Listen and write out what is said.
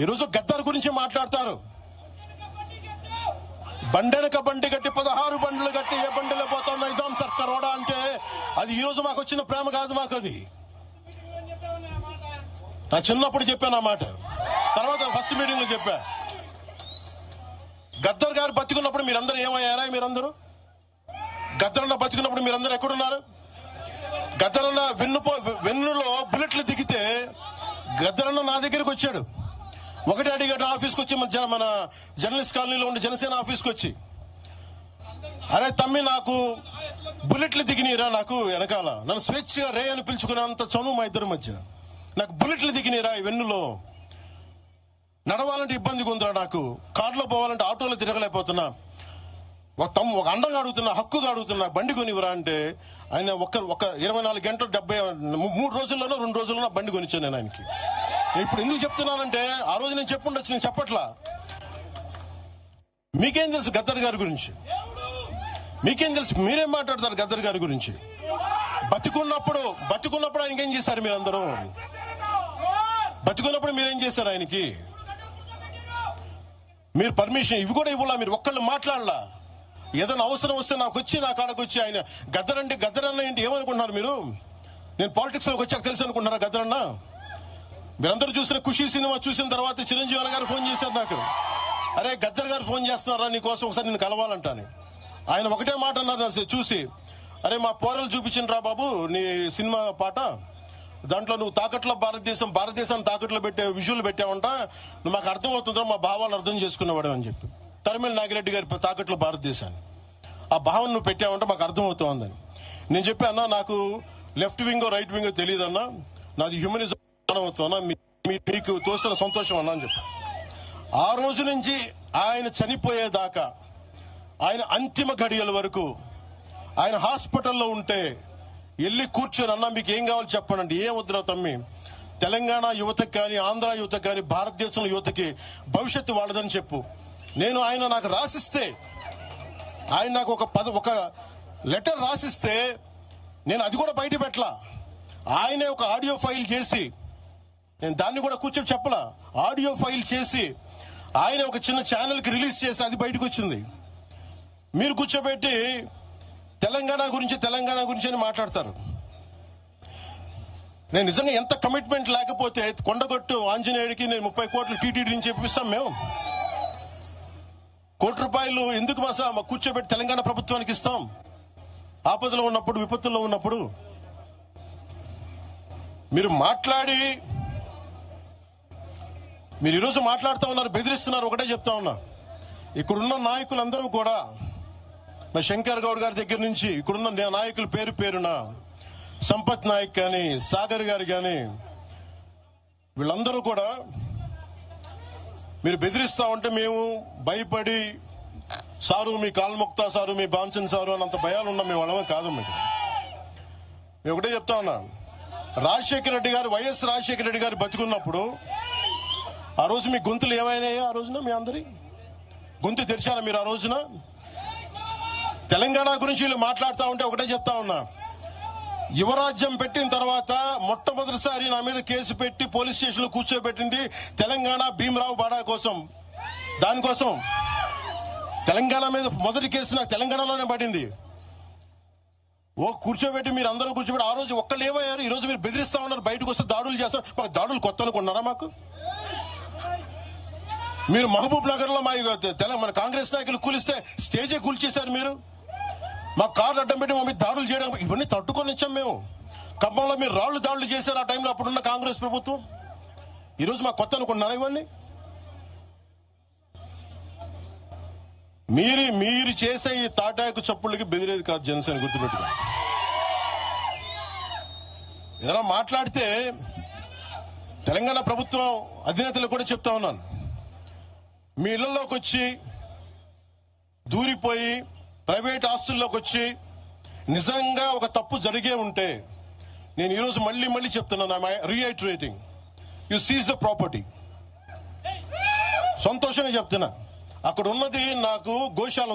ఈరోజు గద్దర్ గురించి మాట్లాడతారు. బండెనక బండి కట్టి 16 బండ్లు కట్టి ఏ బండిలో పోతాం నిజాం సర్కార్ వాడా అంటే అది ఈరోజు మాకు వచ్చిన ప్రేమ కాదు. మాకు అది నా చిన్నప్పుడు చెప్పాను ఆ మాట, తర్వాత ఫస్ట్ మీటింగ్ లో చెప్పా. గద్దర్ గారు బతికున్నప్పుడు మీరందరూ ఏమయ్యారా? మీరందరూ గద్దరన్న బతికున్నప్పుడు మీరందరూ ఎక్కడున్నారు? గద్దరన్న వెన్నులో బుల్లెట్లు దిగితే గద్దరన్న నా దగ్గరికి వచ్చాడు. ఒకటి అడిగాడు ఆఫీస్కి వచ్చి, మన జర్నలిస్ట్ కాలనీలో ఉండే జనసేన ఆఫీస్కి వచ్చి, అరే తమ్మి నాకు బుల్లెట్లు దిగినీరా, నాకు వెనకాల నన్ను స్వేచ్ఛగా రే అని పిలుచుకునేంత చనువు మా ఇద్దరి మధ్య, నాకు బుల్లెట్లు దిగినీరా ఈ వెన్నులో, నడవాలంటే ఇబ్బందిగా ఉందిరా, నాకు కార్లో పోవాలంటే ఆటోలో తిరగలేకపోతున్నా, ఒక అండంగా అడుగుతున్నా, హక్కుగా అడుగుతున్నా, బండి కొనివరా అంటే ఆయన ఒక 24 గంటలు 3 రోజుల్లోనో 2 రోజుల్లోనో బండి కొనిచ్చాను నేను ఆయనకి. ఇప్పుడు ఎందుకు చెప్తున్నానంటే ఆ రోజు నేను చెప్పుండొచ్చు, నేను చెప్పట్లా. మీకేం తెలుసు గద్దర్ గారి గురించి? మీకేం తెలుసు? మీరేం మాట్లాడతారు గద్దర్ గారి గురించి? బతికున్నప్పుడు ఆయనకి ఏం చేశారు? మీరందరూ బతికున్నప్పుడు మీరేం చేశారు ఆయనకి? మీరు పర్మిషన్ ఇవి కూడా ఇవ్వాలా? మీరు ఒక్కళ్ళు మాట్లాడలా? ఏదైనా అవసరం వస్తే నాకు వచ్చి నా కాడకు వచ్చి ఆయన గద్దర్ అన్న ఏంటి ఏమనుకుంటున్నారు మీరు? నేను పాలిటిక్స్ లోకి వచ్చాక తెలుసు అనుకుంటున్నారా గద్దర్ అన్న? మీరందరూ చూసిన ఖుషీ సినిమా చూసిన తర్వాత చిరంజీవి గారు ఫోన్ చేశారు నాకు, అరే గద్దర్ గారు ఫోన్ చేస్తున్నారా నీకోసం, ఒకసారి నేను కలవాలంటాను. ఆయన ఒకటే మాట అన్నారు చూసి, అరే మా పోరలు చూపించిన రా బాబు నీ సినిమా పాట, దాంట్లో నువ్వు తాకట్లో భారతదేశాన్ని తాకట్లో పెట్టే విజువల్ పెట్టావంట, నువ్వు మాకు అర్థమవుతుందో మా భావాలు అర్థం చేసుకునేవాడు అని చెప్పి, తరిమేల నాగిరెడ్డి గారి తాకట్లో భారతదేశాన్ని ఆ భావన నువ్వు పెట్టావంటే మాకు అర్థమవుతోందని నేను చెప్పి, అన్నా నాకు లెఫ్ట్ వింగో రైట్ వింగో తెలియదు అన్నా, నాది హ్యూమనిజం అవుతున్నా, మీకు తోసిన సంతోషం అన్నా అని చెప్పి. ఆ రోజు నుంచి ఆయన చనిపోయేదాకా, ఆయన అంతిమ గడియల వరకు ఆయన హాస్పిటల్లో ఉంటే వెళ్ళి కూర్చొని, అన్నా మీకు ఏం కావాలి చెప్పండి, ఏం వద్దురా తమ్మి, తెలంగాణ యువతకి కానీ ఆంధ్ర యువతకి కానీ భారతదేశంలో యువతకి భవిష్యత్తు వాళ్ళదని చెప్పు. ఆయన నాకు రాసిస్తే, ఆయన నాకు ఒక లెటర్ రాసిస్తే నేను అది కూడా బయట పెట్టలా, ఆయనే ఒక ఆడియో ఫైల్ చేసి, నేను దాన్ని కూడా కూర్చొని చెప్పలా, ఆడియో ఫైల్ చేసి ఆయన ఒక చిన్న ఛానల్కి రిలీజ్ చేసి అది బయటకు వచ్చింది. మీరు కూర్చోబెట్టి తెలంగాణ గురించి అని మాట్లాడతారు. నేను నిజంగా ఎంత కమిట్మెంట్ లేకపోతే కొండగొట్టు ఆంజనేయుడికి నేను 30 కోట్లు టీటీడీ నుంచి చెప్పిస్తాం మేము. ₹1 కోటి ఎందుకు మా కూర్చోబెట్టి తెలంగాణ ప్రభుత్వానికి ఇస్తాం? ఆపదలో ఉన్నప్పుడు, విపత్తుల్లో ఉన్నప్పుడు మీరు మాట్లాడి, మీరు ఈరోజు మాట్లాడుతూ ఉన్నారు, బెదిరిస్తున్నారు. ఒకటే చెప్తా ఉన్నా, ఇక్కడున్న నాయకులందరూ కూడా, మా శంకర్ గౌడ్ గారి దగ్గర నుంచి ఇక్కడున్న నాయకులు పేరున సంపత్ నాయక్ కానీ, సాగర్ గారు కానీ, వీళ్ళందరూ కూడా మీరు బెదిరిస్తా ఉంటే మేము భయపడి, సారు మీ కాల్మొక్తా సారు, మీ బాంచన్ సారు అన్నంత భయాలు ఉన్నాం మేము. వాళ్ళమే కాదు. మేము ఒకటే చెప్తా ఉన్నా, వైఎస్ రాజశేఖర రెడ్డి గారు బతికున్నప్పుడు ఆ రోజు మీ గొంతులు ఏమైనాయో? ఆ రోజున మీ అందరి గొంతు తెరిచారా మీరు? ఆ రోజున తెలంగాణ గురించి వీళ్ళు మాట్లాడుతూ ఉంటే ఒకటే చెప్తా ఉన్నా, యువరాజ్యం పెట్టిన తర్వాత మొట్టమొదటిసారి నా మీద కేసు పెట్టి పోలీస్ స్టేషన్ లో కూర్చోబెట్టింది తెలంగాణ భీమరావు బాడా కోసం. దానికోసం తెలంగాణ మీద మొదటి కేసు నాకు తెలంగాణలోనే పడింది. కూర్చోబెట్టి మీరు అందరూ కూర్చోబెట్టి ఆ రోజు ఒక్కళ్ళు ఏమయ్యారు? ఈ రోజు మీరు బెదిరిస్తా ఉన్నారు, బయటకు వస్తే దాడులు చేస్తారు. మాకు దాడులు కొత్త అనుకున్నారా? మాకు మీరు మహబూబ్ నగర్ లో మన కాంగ్రెస్ నాయకులు కూలిస్తే స్టేజే కూల్చేశారు మీరు. మా కార్లు అడ్డం పెట్టి మా మీద దాడులు చేయడం, ఇవన్నీ తట్టుకొని వచ్చాం మేము. ఖమ్మంలో మీరు దాడులు చేశారు ఆ టైంలో అప్పుడున్న కాంగ్రెస్ ప్రభుత్వం. ఈరోజు మాకు కొత్త అనుకుంటున్నారా ఇవన్నీ? మీరు చేసే ఈ తాటాకు చప్పుళ్ళకి బెదిరేది కాదు జనసేన, గుర్తుపెట్టుకో. ఏదైనా మాట్లాడితే తెలంగాణ ప్రభుత్వం అధినేతలు కూడా చెప్తా ఉన్నాను, మీ ఇళ్లలోకి వచ్చి దూరిపోయి ప్రైవేట్ ఆస్తుల్లోకి వచ్చి నిజంగా ఒక తప్పు జరిగే ఉంటే, నేను ఈరోజు మళ్ళీ చెప్తున్నాను, రీఐటరేటింగ్, యు సీజ్ ద ప్రాపర్టీ. సంతోషంగా చెప్తున్నా, అక్కడ ఉన్నది నాకు గోశాల